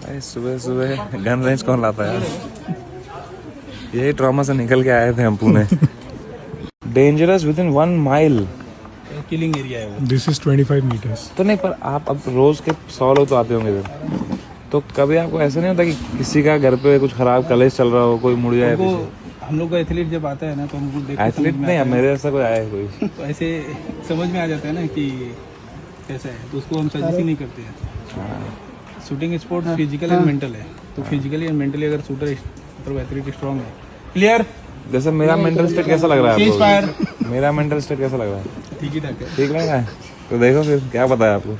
सुबह सुबह gun range कौन लाता है यार? यही ट्रॉमा से निकल के आए थे हम पुणे। डेंजरस विद इन 1 माइल किलिंग एरिया है वो। दिस इज 25 मीटर्स। तो नहीं, पर आप अब रोज के 100 लोग तो आते होंगे इधर, तो कभी आपको ऐसा नहीं होता कि किसी का घर पे कुछ खराब कलेश चल रहा हो, कोई मुड़ जाए पीछे? हम लोग का एथलीट जब आता है ना तो हमको देख के एथलीट समझ में नहीं, आता है। मेरे ऐसा कोई आया है कोई? तो ऐसे समझ में आ जाता है ना कि कैसा है, तो उसको हम सजेस्ट ही नहीं करते हैं। Shooting sport physical end mental है, तो फिजिकली एंड मेंटली अगर शूटर मतलब एथलीट स्ट्रांग है। क्लियर? जैसे मेरा मेंटल स्टेट कैसा लग रहा है Cease fire. आपको? मेरा मेंटल स्टेट कैसा लग रहा है? ठीक ही ठाक है। ठीक लग रहा है? तो देखो फिर क्या पता है आपको।